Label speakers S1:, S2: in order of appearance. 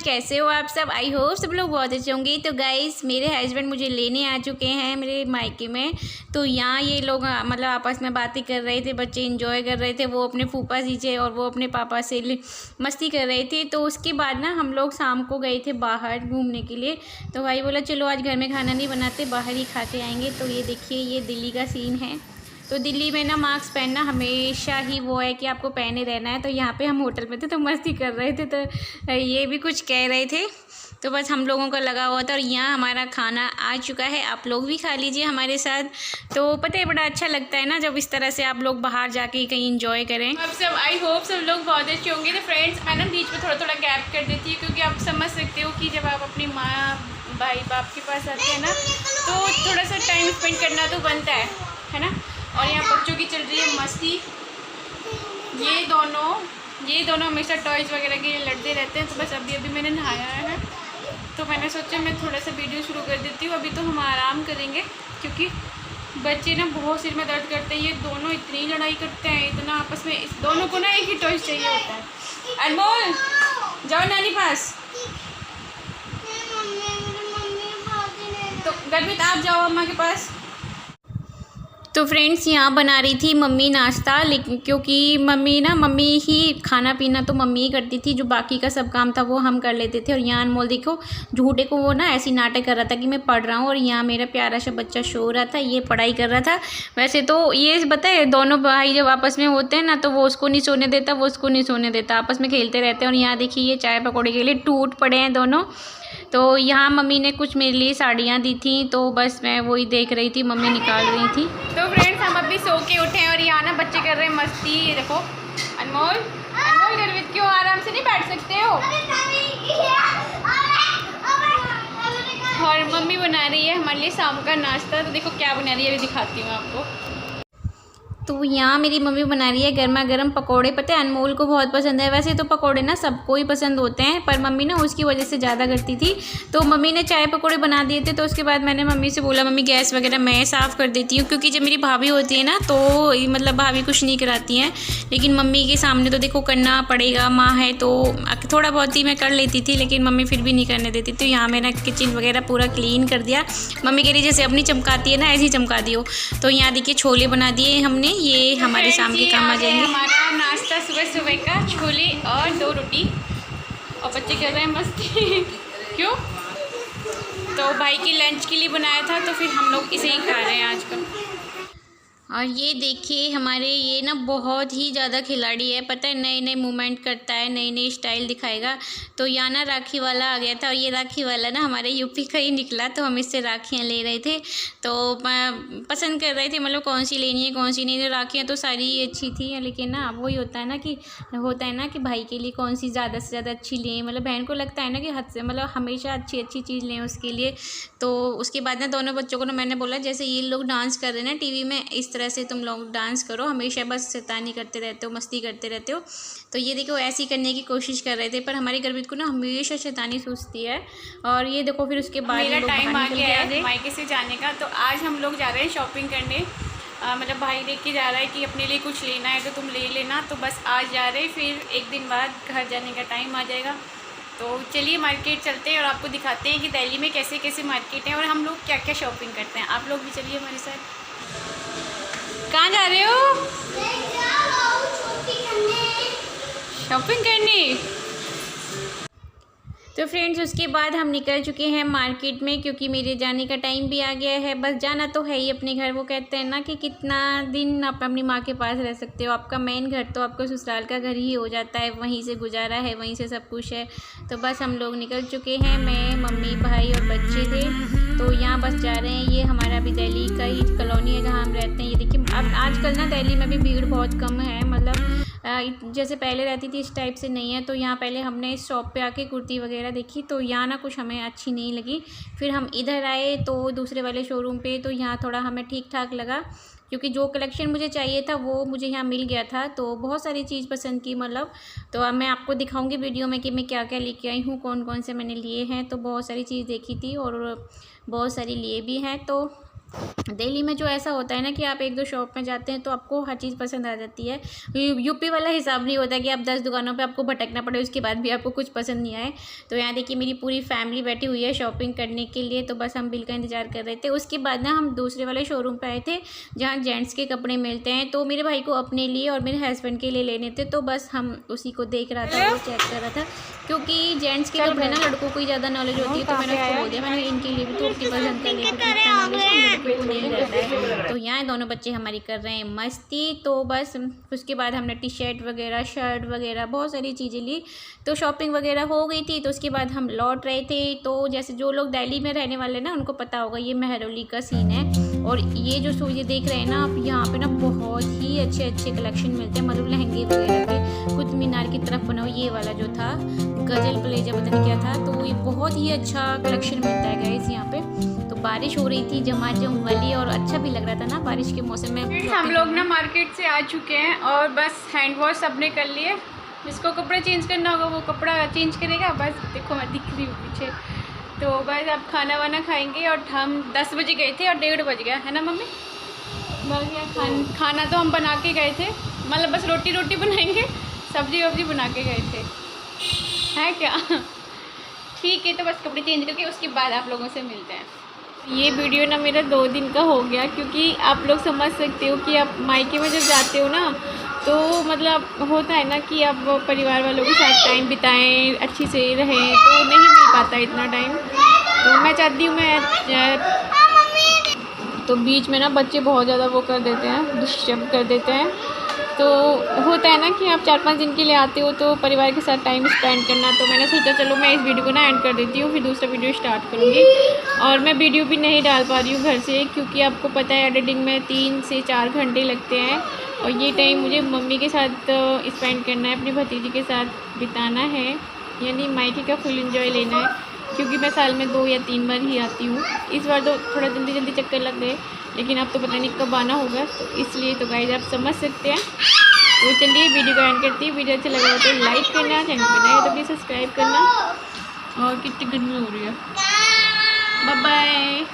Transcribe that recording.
S1: कैसे हो आप सब? आई होप सब लोग बहुत अच्छे होंगे। तो गाइस मेरे हस्बैंड मुझे लेने आ चुके हैं मेरे मायके में। तो यहाँ ये लोग मतलब आपस में बातें कर रहे थे, बच्चे इंजॉय कर रहे थे, वो अपने फूफा जी से और वो अपने पापा से मस्ती कर रहे थे। तो उसके बाद ना हम लोग शाम को गए थे बाहर घूमने के लिए। तो भाई बोला चलो आज घर में खाना नहीं बनाते, बाहर ही खा के आएँगे। तो ये देखिए ये दिल्ली का सीन है। तो दिल्ली में ना मास्क पहनना हमेशा ही वो है कि आपको पहने रहना है। तो यहाँ पे हम होटल में थे तो मस्ती कर रहे थे, तो ये भी कुछ कह रहे थे। तो बस हम लोगों का लगा हुआ था और यहाँ हमारा खाना आ चुका है। आप लोग भी खा लीजिए हमारे साथ। तो पता है बड़ा अच्छा लगता है ना जब इस तरह से आप लोग बाहर जाके कहीं इंजॉय करें। अब सब आई होप सब लोग बहुत अच्छे होंगे। तो फ्रेंड्स मैं ना बीच में थोड़ा थोड़ा गैप कर देती हूँ, क्योंकि आप समझ सकते हो कि जब आप अपनी माँ भाई बाप के पास आते हैं ना तो थोड़ा सा टाइम स्पेंड करना तो बनता है ना। और यहाँ बच्चों की चल रही है मस्ती। ये दोनों हमेशा टॉयज़ वगैरह के लिए लड़ते रहते हैं। तो बस अभी मैंने नहाया है तो मैंने सोचा मैं थोड़ा सा वीडियो शुरू कर देती हूँ। अभी तो हम आराम करेंगे क्योंकि बच्चे ना बहुत सिर में दर्द करते हैं। ये दोनों इतनी लड़ाई करते हैं, इतना आपस में। इस दोनों को ना एक ही टॉयज़ चाहिए होता है। अनमोल जाओ नानी पास। तो गर्मित आप जाओ अम्मा के पास। तो फ्रेंड्स यहाँ बना रही थी मम्मी नाश्ता, लेकिन क्योंकि मम्मी ही खाना पीना तो मम्मी ही करती थी, जो बाकी का सब काम था वो हम कर लेते थे। और यहाँ अनमोल देखो झूठे को वो ना ऐसी नाटक कर रहा था कि मैं पढ़ रहा हूँ, और यहाँ मेरा प्यारा सा बच्चा सो रहा था, ये पढ़ाई कर रहा था। वैसे तो ये बताए दोनों भाई जब आपस में होते हैं ना तो वो उसको नहीं सोने देता, वो उसको नहीं सोने देता, आपस में खेलते रहते हैं। और यहाँ देखिए ये चाय पकौड़े के लिए टूट पड़े हैं दोनों। तो यहाँ मम्मी ने कुछ मेरे लिए साड़ियाँ दी थी, तो बस मैं वही देख रही थी, मम्मी निकाल रही थी। तो फ्रेंड्स हम अभी सो के उठे हैं और यहाँ ना बच्चे कर रहे हैं मस्ती। ये देखो अनमोल गर्वित क्यों आराम से नहीं बैठ सकते हो? और मम्मी बना रही है हमारे लिए शाम का नाश्ता। तो देखो क्या बना रही है, अभी दिखाती हूँ आपको। तो यहाँ मेरी मम्मी बना रही है गर्मा गर्म पकोड़े। पता है अनमोल को बहुत पसंद है। वैसे तो पकोड़े ना सबको ही पसंद होते हैं, पर मम्मी ना उसकी वजह से ज़्यादा करती थी। तो मम्मी ने चाय पकोड़े बना दिए थे। तो उसके बाद मैंने मम्मी से बोला मम्मी गैस वगैरह मैं साफ़ कर देती हूँ, क्योंकि जब मेरी भाभी होती है ना तो मतलब भाभी कुछ नहीं कराती हैं, लेकिन मम्मी के सामने तो देखो करना पड़ेगा, माँ है तो थोड़ा बहुत ही मैं कर लेती थी, लेकिन मम्मी फिर भी नहीं करने देती। तो यहाँ मैंने किचन वगैरह पूरा क्लीन कर दिया। मम्मी कह रही जैसे अपनी चमकाती है ना ऐसे ही चमका दियो। तो यहाँ देखिए छोले बना दिए हमने, ये हमारे शाम के काम आ जाएंगे। हमारा नाश्ता सुबह का छोले और 2 रोटी, और बच्चे कर रहे हैं मस्ती। क्यों? तो भाई की लंच के लिए बनाया था तो फिर हम लोग इसे ही खा रहे हैं आजकल। और ये देखिए हमारे ये ना बहुत ही ज़्यादा खिलाड़ी है। पता है नए नए मूवमेंट करता है, नई नई स्टाइल दिखाएगा। तो यहाँ ना राखी वाला आ गया था, और ये राखी वाला ना हमारे यूपी का ही निकला। तो हम इससे राखियाँ ले रहे थे, तो पसंद कर रहे थे मतलब कौन सी लेनी है कौन सी नहीं। तो राखियाँ तो सारी अच्छी थी, लेकिन ना वही होता है ना कि भाई के लिए कौन सी ज़्यादा से ज़्यादा अच्छी लें। मतलब बहन को लगता है ना कि हद से मतलब हमेशा अच्छी अच्छी चीज़ लें उसके लिए। तो उसके बाद ना दोनों बच्चों को ना मैंने बोला जैसे ये लोग डांस कर रहे हैं ना टीवी में, इस तरह से तुम लोग डांस करो, हमेशा बस शैतानी करते रहते हो, मस्ती करते रहते हो। तो ये देखो ऐसी करने की कोशिश कर रहे थे, पर हमारी गर्वित को ना हमेशा शैतानी सूझती है। और ये देखो फिर उसके बाद मेरा टाइम आ गया है मायके से जाने का। तो आज हम लोग जा रहे हैं शॉपिंग करने। मतलब भाई लेके जा रहा है कि अपने लिए कुछ लेना है तो तुम ले लेना। तो बस आज जा रहे हैं, फिर एक दिन बाद घर जाने का टाइम आ जाएगा। तो चलिए मार्केट चलते हैं और आपको दिखाते हैं कि दिल्ली में कैसे कैसे मार्केट है और हम लोग क्या क्या शॉपिंग करते हैं। आप लोग भी चलिए हमारे साथ। कहाँ जा रहे हो? शॉपिंग करने। तो फ्रेंड्स उसके बाद हम निकल चुके हैं मार्केट में, क्योंकि मेरे जाने का टाइम भी आ गया है। बस जाना तो है ही अपने घर। वो कहते हैं ना कि कितना दिन आप अपनी माँ के पास रह सकते हो, आपका मेन घर तो आपका ससुराल का घर ही हो जाता है, वहीं से गुजारा है, वहीं से सब कुछ है। तो बस हम लोग निकल चुके हैं, मैं मम्मी भाई और बच्चे थे। तो यहाँ बस जा रहे हैं। ये हमारा अभी दिल्ली का ही कॉलोनी है जहाँ हम रहते हैं। ये देखिए अब आजकल ना दिल्ली में भी भीड़ बहुत कम है, मतलब जैसे पहले रहती थी इस टाइप से नहीं है। तो यहाँ पहले हमने इस शॉप पे आके कुर्ती वगैरह देखी, तो यहाँ ना कुछ हमें अच्छी नहीं लगी। फिर हम इधर आए तो दूसरे वाले शोरूम पे, तो यहाँ थोड़ा हमें ठीक ठाक लगा, क्योंकि जो कलेक्शन मुझे चाहिए था वो मुझे यहाँ मिल गया था। तो बहुत सारी चीज़ पसंद की मतलब। तो अब मैं आपको दिखाऊंगी वीडियो में कि मैं क्या क्या लेके आई हूँ, कौन कौन से मैंने लिए हैं। तो बहुत सारी चीज़ देखी थी और बहुत सारी लिए भी हैं। तो दिल्ली में जो ऐसा होता है ना कि आप 1-2 शॉप में जाते हैं तो आपको हर चीज़ पसंद आ जाती है। यूपी वाला हिसाब नहीं होता कि आप 10 दुकानों पे आपको भटकना पड़े, उसके बाद भी आपको कुछ पसंद नहीं आए। तो यहाँ देखिए मेरी पूरी फैमिली बैठी हुई है शॉपिंग करने के लिए, तो बस हम बिल का इंतज़ार कर रहे थे। उसके बाद ना हम दूसरे वाले शोरूम पे आए थे जहाँ जेंट्स के कपड़े मिलते हैं, तो मेरे भाई को अपने लिए और मेरे हस्बैंड के लिए लेने थे, तो बस हम उसी को देख रहा था, वो चेक कर रहा था, क्योंकि जेंट्स के कपड़े ना लड़कों को ही ज़्यादा नॉलेज होती है। तो मैंने उसको बोल दिया, मैंने इनके लिए भी तो अपनी पसंद कर लिया, क्योंकि इतना नॉलेज हम लड़कों को नहीं रहता है। तो यहाँ दोनों बच्चे हमारी कर रहे हैं मस्ती। तो बस उसके बाद हमने टी शर्ट वगैरह, शर्ट वगैरह बहुत सारी चीज़ें ली, तो शॉपिंग वगैरह हो गई थी। तो उसके बाद हम लौट रहे थे। तो जैसे जो लोग दिल्ली में रहने वाले ना उनको पता होगा ये मेहरौली का सीन है। और ये जो ये देख रहे हैं ना आप, यहाँ पे ना बहुत ही अच्छे अच्छे कलेक्शन मिलते हैं, मतलब लहंगे वगैरह के। कुतुब मीनार की तरफ बना हुआ ये वाला जो था गजल प्लेजा पता नहीं क्या था, तो ये बहुत ही अच्छा कलेक्शन मिलता है गाइस यहाँ पे। तो बारिश हो रही थी झमाझम वाली, और अच्छा भी लग रहा था ना बारिश के मौसम में। हम लोग ना मार्केट से आ चुके हैं और बस हैंड वॉश सबने कर लिए। जिसको कपड़े चेंज करना होगा वो कपड़ा चेंज करेगा। बस देखो मैं दिख रही हूँ पीछे। तो बस अब खाना वाना खाएंगे। और हम 10 बजे गए थे और 1:30 बज गया है ना मम्मी। बस यहाँ खाना तो हम बना के गए थे, मतलब बस रोटी बनाएंगे, सब्जी वब्जी बना के गए थे, है क्या। ठीक है, तो बस कपड़े चेंज करके उसके बाद आप लोगों से मिलते हैं। ये वीडियो ना मेरा 2 दिन का हो गया, क्योंकि आप लोग समझ सकते हो कि आप मायके में जब जाते हो ना तो मतलब होता है ना कि आप परिवार वालों के साथ टाइम बिताएं, अच्छी से रहें, तो नहीं मिल पाता इतना टाइम। तो मैं चाहती हूँ तो बीच में ना बच्चे बहुत ज़्यादा वो कर देते हैं, डिस्टर्ब कर देते हैं। तो होता है ना कि आप 4-5 दिन के लिए आते हो तो परिवार के साथ टाइम स्पेंड करना। तो मैंने सोचा चलो मैं इस वीडियो को ना एंड कर देती हूँ, फिर दूसरा वीडियो स्टार्ट करूँगी। और मैं वीडियो भी नहीं डाल पा रही हूँ घर से, क्योंकि आपको पता है एडिटिंग में 3 से 4 घंटे लगते हैं, और ये टाइम मुझे मम्मी के साथ स्पेंड करना है, अपनी भतीजी के साथ बिताना है, यानी मायके का फुल एंजॉय लेना है। क्योंकि मैं साल में 2 या 3 बार ही आती हूँ। इस बार तो थोड़ा जल्दी चक्कर लग गए, लेकिन अब तो पता नहीं कब आना होगा, तो इसलिए तो गाइस आप समझ सकते हैं। तो चलिए वीडियो को एंड करती है। वीडियो अच्छा लगा तो लाइक करना, चैनल पर नए हो तो प्लीज़ सब्सक्राइब करना। और कितनी गर्मी हो रही है। Bye bye.